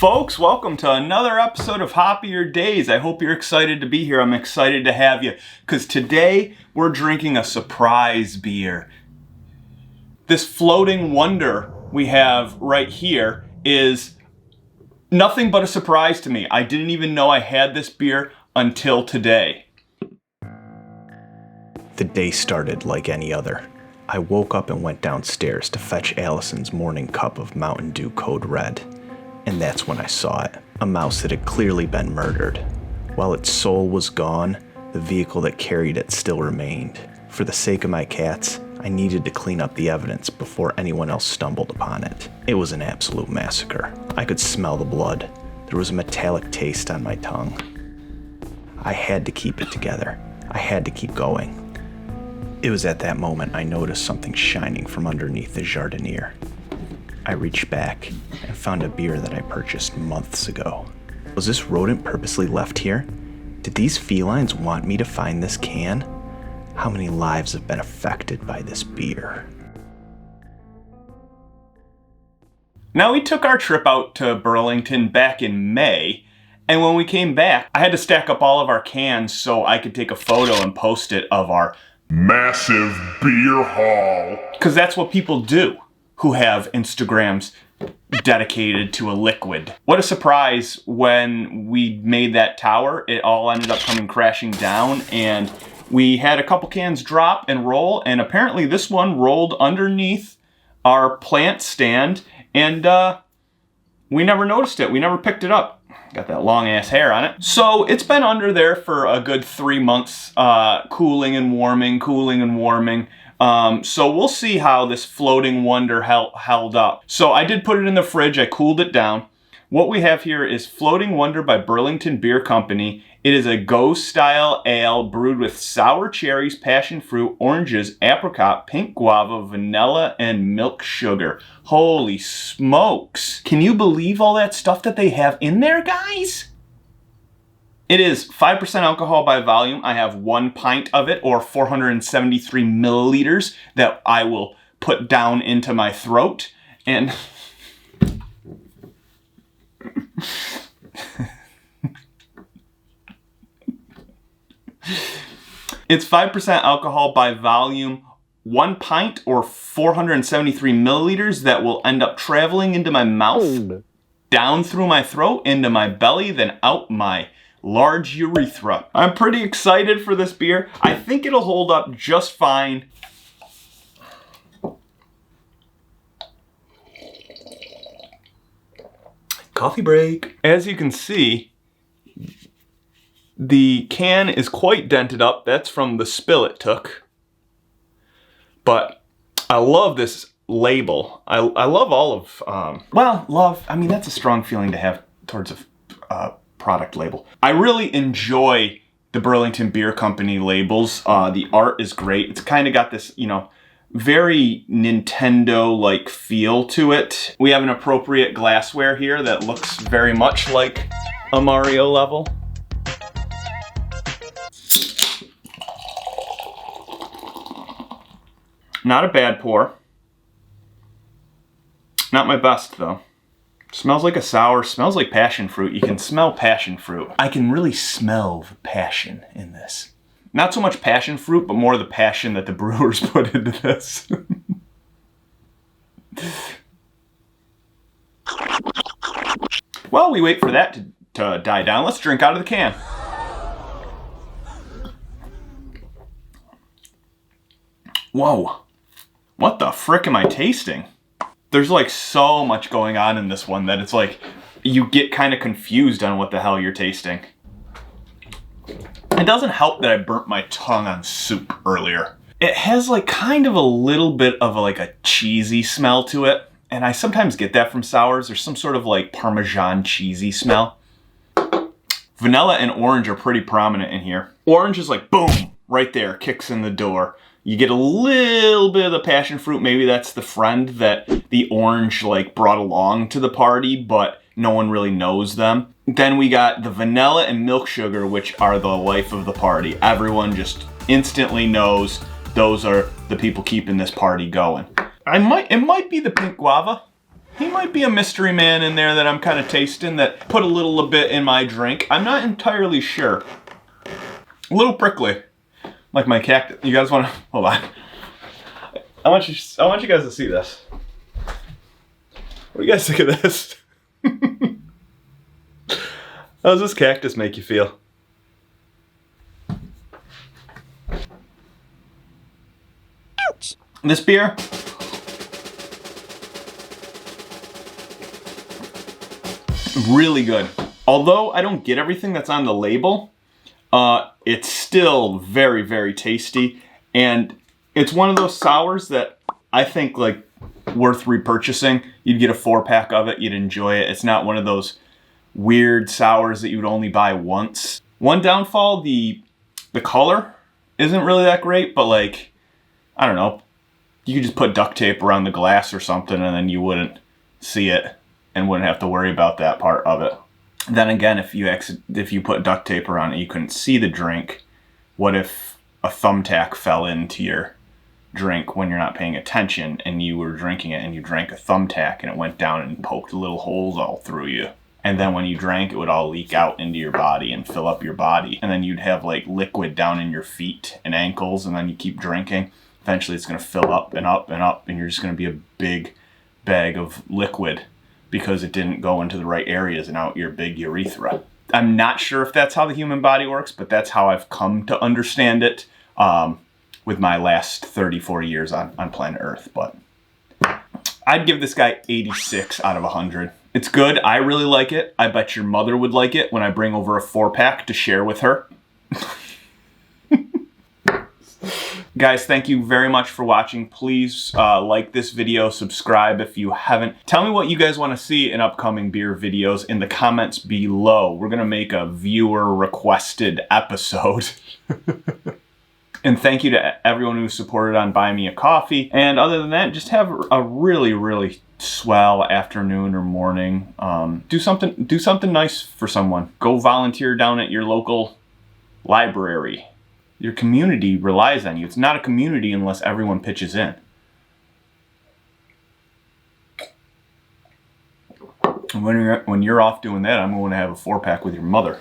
Folks, welcome to another episode of Hoppier Days. I hope you're excited to be here. I'm excited to have you because today we're drinking a surprise beer. This floating wonder we have right here is nothing but a surprise to me. I didn't even know I had this beer until today. The day started like any other. I woke up and went downstairs to fetch Allison's morning cup of Mountain Dew Code Red. And that's when I saw it. A mouse that had clearly been murdered. While its soul was gone, the vehicle that carried it still remained. For the sake of my cats, I needed to clean up the evidence before anyone else stumbled upon it. It was an absolute massacre. I could smell the blood. There was a metallic taste on my tongue. I had to keep it together. I had to keep going. It was at that moment I noticed something shining from underneath the jardiniere. I reached back and found a beer that I purchased months ago. Was this rodent purposely left here? Did these felines want me to find this can? How many lives have been affected by this beer? Now, we took our trip out to Burlington back in May, and when we came back, I had to stack up all of our cans so I could take a photo and post it of our massive beer haul. Because that's what people do who have Instagrams dedicated to a liquid. What a surprise when we made that tower. It all ended up coming crashing down, and we had a couple cans drop and roll, and apparently this one rolled underneath our plant stand, and we never noticed it. We never picked it up. Got that long ass hair on it. So it's been under there for a good 3 months, cooling and warming. So we'll see how this floating wonder held up. So I did put it in the fridge. I cooled it down. What we have here is Floating Wonder by Burlington Beer Company. It is a Go-style ale brewed with sour cherries, passion fruit, oranges, apricot, pink guava, vanilla, and milk sugar. Holy smokes. Can you believe all that stuff that they have in there, guys? It is 5% alcohol by volume. I have 1 pint of it, or 473 milliliters, that I will put down into my throat. And it's 5% alcohol by volume, 1 pint, or 473 milliliters, that will end up traveling into my mouth, down through my throat, into my belly, then out my large urethra. I'm pretty excited for this beer. I think it'll hold up just fine. Coffee break. As you can see, the can is quite dented up. That's from the spill it took. But I love this label. I love all of, love, I mean, that's a strong feeling to have towards a product label. I really enjoy the Burlington Beer Company labels. The art is great. It's kind of got this, very Nintendo-like feel to it. We have an appropriate glassware here that looks very much like a Mario level. Not a bad pour. Not my best, though. Smells like a sour, smells like passion fruit. You can smell passion fruit. I can really smell the passion in this. Not so much passion fruit, but more the passion that the brewers put into this. While we wait for that to die down, let's drink out of the can. Whoa. What the frick am I tasting? There's like so much going on in this one that it's like you get kind of confused on what the hell you're tasting. It doesn't help that I burnt my tongue on soup earlier. It has like kind of a little bit of a cheesy smell to it. And I sometimes get that from sours. There's some sort of like Parmesan cheesy smell. Vanilla and orange are pretty prominent in here. Orange is like boom, right there, kicks in the door. You get a little bit of the passion fruit. Maybe that's the friend that the orange brought along to the party, but no one really knows them. Then we got the vanilla and milk sugar, which are the life of the party. Everyone just instantly knows those are the people keeping this party going. It might be the pink guava. He might be a mystery man in there that I'm kind of tasting that put a little bit in my drink. I'm not entirely sure. A little prickly, like my cactus. You guys want to hold on? I want you guys to see this. What do you guys think of this? How does this cactus make you feel? Ouch. This beer, really good. Although I don't get everything that's on the label, it's still very, very tasty. And it's one of those sours that I think like worth repurchasing. You'd get a 4-pack of it, you'd enjoy it. It's not one of those weird sours that you would only buy once. One downfall, the color isn't really that great, but like, I don't know, you could just put duct tape around the glass or something and then you wouldn't see it and wouldn't have to worry about that part of it. Then again, if you put duct tape around it, you couldn't see the drink. What if a thumbtack fell into your drink when you're not paying attention and you were drinking it and you drank a thumbtack and it went down and poked little holes all through you? And then when you drank, it would all leak out into your body and fill up your body. And then you'd have like liquid down in your feet and ankles, and then you keep drinking. Eventually it's going to fill up and up and up, and you're just going to be a big bag of liquid because it didn't go into the right areas and out your big urethra. I'm not sure if that's how the human body works, but that's how I've come to understand it with my last 34 years on planet Earth. But I'd give this guy 86 out of 100. It's good. I really like it. I bet your mother would like it when I bring over a 4-pack to share with her. Guys, thank you very much for watching. Please like this video, subscribe if you haven't. Tell me what you guys want to see in upcoming beer videos in the comments below. We're going to make a viewer requested episode. And thank you to everyone who supported on Buy Me a Coffee. And other than that, just have a really, really swell afternoon or morning. Do something nice for someone. Go volunteer down at your local library. Your community relies on you. It's not a community unless everyone pitches in. And when you're off doing that, I'm going to have a 4-pack with your mother.